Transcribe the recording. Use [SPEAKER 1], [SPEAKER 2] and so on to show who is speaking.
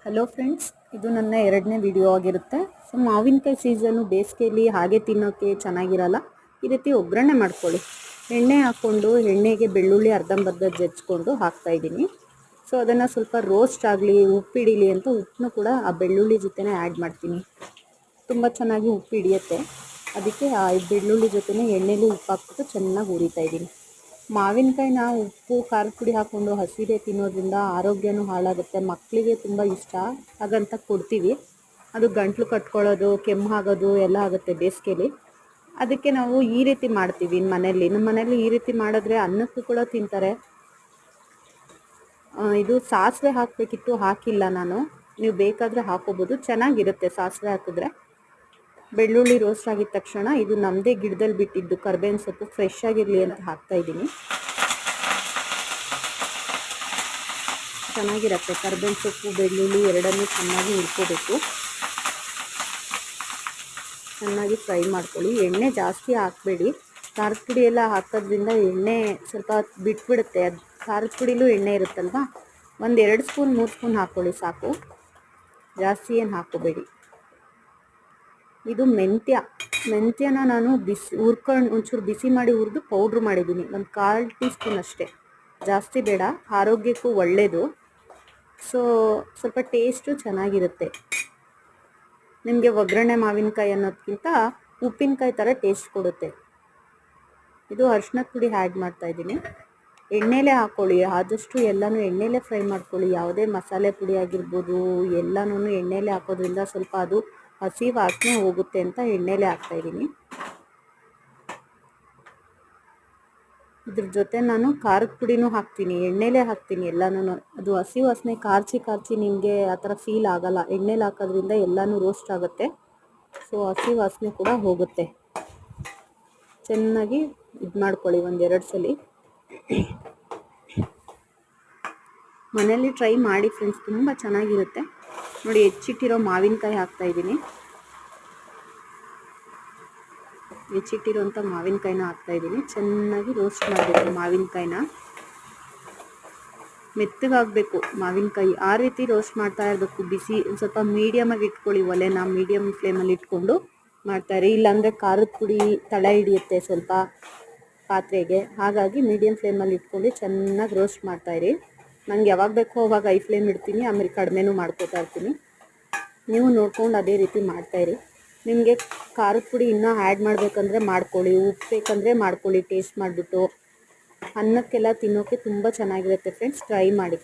[SPEAKER 1] Hello friends, ಇದು ನನ್ನ ಎರಡನೇ ವಿಡಿಯೋ ಆಗಿರುತ್ತೆ. ಸೊ ಮಾವಿನಕಾಯಿ ಸೀಸನ್ನು ಬೇಸಿಗೆಯಲ್ಲಿ ಹಾಗೆ ತಿನ್ನೋಕ್ಕೆ ಚೆನ್ನಾಗಿರಲ್ಲ. ಈ ರೀತಿ ಒಗ್ಗರಣೆ ಮಾಡ್ಕೊಳ್ಳಿ. ಎಣ್ಣೆ ಹಾಕ್ಕೊಂಡು ಎಣ್ಣೆಗೆ ಬೆಳ್ಳುಳ್ಳಿ ಅರ್ಧಂಬರ್ಧ ಜಜ್ಜಿಕೊಂಡು ಹಾಕ್ತಾಯಿದ್ದೀನಿ. ಸೊ ಅದನ್ನು ಸ್ವಲ್ಪ ರೋಸ್ಟ್ ಆಗಲಿ, ಉಪ್ಪಿಡಿಲಿ ಅಂತ ಉಪ್ಪನ್ನು ಕೂಡ ಆ ಬೆಳ್ಳುಳ್ಳಿ ಜೊತೆನೇ ಆ್ಯಡ್ ಮಾಡ್ತೀನಿ. ತುಂಬ ಚೆನ್ನಾಗಿ ಉಪ್ಪು ಹಿಡಿಯುತ್ತೆ. ಅದಕ್ಕೆ ಆ ಬೆಳ್ಳುಳ್ಳಿ ಜೊತೆನೇ ಎಣ್ಣೆಲಿ ಉಪ್ಪು ಹಾಕ್ಬಿಟ್ಟು ಚೆನ್ನಾಗಿ ಹುರಿತಾ ಇದ್ದೀನಿ. ಮಾವಿನಕಾಯಿನ ಉಪ್ಪು ಖಾರದ ಪುಡಿ ಹಾಕ್ಕೊಂಡು ಹಸಿದೆ ತಿನ್ನೋದ್ರಿಂದ ಆರೋಗ್ಯನೂ ಹಾಳಾಗುತ್ತೆ. ಮಕ್ಕಳಿಗೆ ತುಂಬ ಇಷ್ಟ, ಹಾಗಂತ ಕೊಡ್ತೀವಿ. ಅದು ಗಂಟ್ಲು ಕಟ್ಕೊಳ್ಳೋದು, ಕೆಮ್ಮು ಆಗೋದು ಎಲ್ಲ ಆಗುತ್ತೆ ಬೇಸಿಗೆಲಿ. ಅದಕ್ಕೆ ನಾವು ಈ ರೀತಿ ಮಾಡ್ತೀವಿ ಮನೆಯಲ್ಲಿ. ನಮ್ಮ ಮನೇಲಿ ಈ ರೀತಿ ಮಾಡಿದ್ರೆ ಅನ್ನಕ್ಕೂ ಕೂಡ ತಿಂತಾರೆ. ಇದು ಸಾಸಿವೆ ಹಾಕಬೇಕಿತ್ತು, ಹಾಕಿಲ್ಲ ನಾನು. ನೀವು ಬೇಕಾದರೆ ಹಾಕೋಬೋದು, ಚೆನ್ನಾಗಿರುತ್ತೆ ಸಾಸಿವೆ ಹಾಕಿದ್ರೆ. ಬೆಳ್ಳುಳ್ಳಿ ರೋಸ್ಟ್ ಆಗಿದ ತಕ್ಷಣ ಇದು ನಮ್ಮದೇ ಗಿಡದಲ್ಲಿ ಬಿಟ್ಟಿದ್ದು ಕರ್ಬೇವಿನ ಸೊಪ್ಪು ಫ್ರೆಶ್ ಆಗಿರಲಿ ಅಂತ ಹಾಕ್ತಾಯಿದ್ದೀನಿ. ಚೆನ್ನಾಗಿರುತ್ತೆ. ಕರ್ಬೇವಿನ ಸೊಪ್ಪು ಬೆಳ್ಳುಳ್ಳಿ ಎರಡನ್ನೂ ಚೆನ್ನಾಗಿ ಹುರ್ಕೋಬೇಕು. ಚೆನ್ನಾಗಿ ಫ್ರೈ ಮಾಡ್ಕೊಳ್ಳಿ. ಎಣ್ಣೆ ಜಾಸ್ತಿ ಹಾಕಬೇಡಿ. ಖಾರದ ಪುಡಿ ಎಲ್ಲ ಹಾಕೋದ್ರಿಂದ ಎಣ್ಣೆ ಸ್ವಲ್ಪ ಬಿಟ್ಬಿಡುತ್ತೆ. ಅದು ಖಾರದ ಪುಡಿಲೂ ಎಣ್ಣೆ ಇರುತ್ತಲ್ವ, 1-2 ಸ್ಪೂನ್ 3 ಸ್ಪೂನ್ ಹಾಕ್ಕೊಳ್ಳಿ ಸಾಕು, ಜಾಸ್ತಿ ಏನು ಹಾಕೋಬೇಡಿ. ಇದು ಮೆಂತ್ಯನ ನಾನು ಹುರ್ಕೊಂಡು ಒಂಚೂರು ಬಿಸಿ ಮಾಡಿ ಹುರಿದು ಪೌಡ್ರ್ ಮಾಡಿದ್ದೀನಿ. 1/4 ಟೀ ಸ್ಪೂನ್ ಅಷ್ಟೇ, ಜಾಸ್ತಿ ಬೇಡ. ಆರೋಗ್ಯಕ್ಕೂ ಒಳ್ಳೆಯದು. ಸೊ ಸ್ವಲ್ಪ ಟೇಸ್ಟು ಚೆನ್ನಾಗಿರುತ್ತೆ. ನಿಮಗೆ ಒಗ್ಗರಣೆ ಮಾವಿನಕಾಯಿ ಅನ್ನೋದಕ್ಕಿಂತ ಉಪ್ಪಿನಕಾಯಿ ಥರ ಟೇಸ್ಟ್ ಕೊಡುತ್ತೆ. ಇದು ಅರಿಶಿನದ ಪುಡಿ ಆ್ಯಡ್ ಮಾಡ್ತಾಯಿದ್ದೀನಿ. ಎಣ್ಣೆಲೇ ಹಾಕ್ಕೊಳ್ಳಿ, ಆದಷ್ಟು ಎಲ್ಲನೂ ಎಣ್ಣೆಲೇ ಫ್ರೈ ಮಾಡ್ಕೊಳ್ಳಿ. ಯಾವುದೇ ಮಸಾಲೆ ಪುಡಿ ಆಗಿರ್ಬೋದು ಎಲ್ಲನೂ ಎಣ್ಣೆಲೇ ಹಾಕೋದ್ರಿಂದ ಸ್ವಲ್ಪ ಅದು ಹಸಿ ವಾಸನೆ ಹೋಗುತ್ತೆ ಅಂತ ಎಣ್ಣೆಲೇ ಹಾಕ್ತಾಯಿದ್ದೀನಿ. ಇದ್ರ ಜೊತೆ ನಾನು ಖಾರದ ಪುಡಿನೂ ಹಾಕ್ತೀನಿ, ಎಣ್ಣೆಲೇ ಹಾಕ್ತೀನಿ ಎಲ್ಲನೂ. ಅದು ಹಸಿ ವಾಸನೆ ಕಾರ್ಚಿ ನಿಮಗೆ ಆ ಥರ ಫೀಲ್ ಆಗಲ್ಲ. ಎಣ್ಣೆಲಿ ಹಾಕೋದ್ರಿಂದ ಎಲ್ಲನೂ ರೋಸ್ಟ್ ಆಗುತ್ತೆ. ಸೊ ಹಸಿ ವಾಸನೆ ಕೂಡ ಹೋಗುತ್ತೆ. ಚೆನ್ನಾಗಿ ಇದು ಮಾಡ್ಕೊಳ್ಳಿ 1-2 ಸಲ. ಮನೇಲಿ ಟ್ರೈ ಮಾಡಿ ಫ್ರೆಂಡ್ಸ್, ತುಂಬ ಚೆನ್ನಾಗಿರುತ್ತೆ. ನೋಡಿ, ಹೆಚ್ಚಿಟ್ಟಿರೋ ಮಾವಿನಕಾಯಿ ಹಾಕ್ತಾಯಿದ್ದೀನಿ. ಹೆಚ್ಚಿಟ್ಟಿರೋಂಥ ಮಾವಿನಕಾಯಿನ ಹಾಕ್ತಾಯಿದ್ದೀನಿ. ಚೆನ್ನಾಗಿ ರೋಸ್ಟ್ ಮಾಡಬೇಕು ಮಾವಿನಕಾಯಿನ. ಮೆತ್ತಗಾಗಬೇಕು ಮಾವಿನಕಾಯಿ, ಆ ರೀತಿ ರೋಸ್ಟ್ ಮಾಡ್ತಾ ಇರಬೇಕು. ಬಿಸಿ ಸ್ವಲ್ಪ ಮೀಡಿಯಮಾಗಿ ಇಟ್ಕೊಳ್ಳಿ, ಒಲೆನ ಮೀಡಿಯಮ್ ಫ್ಲೇಮಲ್ಲಿ ಇಟ್ಕೊಂಡು ಮಾಡ್ತಾಯಿರಿ. ಇಲ್ಲಾಂದರೆ ಖಾರದ ಪುಡಿ ತಳ ಹಿಡಿಯುತ್ತೆ ಸ್ವಲ್ಪ ಪಾತ್ರೆಗೆ. ಹಾಗಾಗಿ ಮೀಡಿಯಮ್ ಫ್ಲೇಮಲ್ಲಿ ಇಟ್ಕೊಂಡು ಚೆನ್ನಾಗಿ ರೋಸ್ಟ್ ಮಾಡ್ತಾಯಿರಿ. ನಂಗೆ ಯಾವಾಗ ಬೇಕೋ ಅವಾಗ ಐ ಫ್ಲೇಮ್ ಇಡ್ತೀನಿ, ಆಮೇಲೆ ಕಡಿಮೆನೂ ಮಾಡ್ಕೋತಾ ಇರ್ತೀನಿ. ನೀವು ನೋಡ್ಕೊಂಡು ಅದೇ ರೀತಿ ಮಾಡ್ತಾಯಿರಿ. ನಿಮಗೆ ಖಾರದ ಪುಡಿ ಇನ್ನೂ ಆ್ಯಡ್ ಮಾಡಬೇಕಂದ್ರೆ ಮಾಡ್ಕೊಳ್ಳಿ, ಉಪ್ಪು ಬೇಕಂದರೆ ಮಾಡ್ಕೊಳ್ಳಿ. ಟೇಸ್ಟ್ ಮಾಡಿಬಿಟ್ಟು ಅನ್ನಕ್ಕೆಲ್ಲ ತಿನ್ನೋಕ್ಕೆ ತುಂಬ ಚೆನ್ನಾಗಿರುತ್ತೆ ಫ್ರೆಂಡ್ಸ್, ಟ್ರೈ ಮಾಡಿ.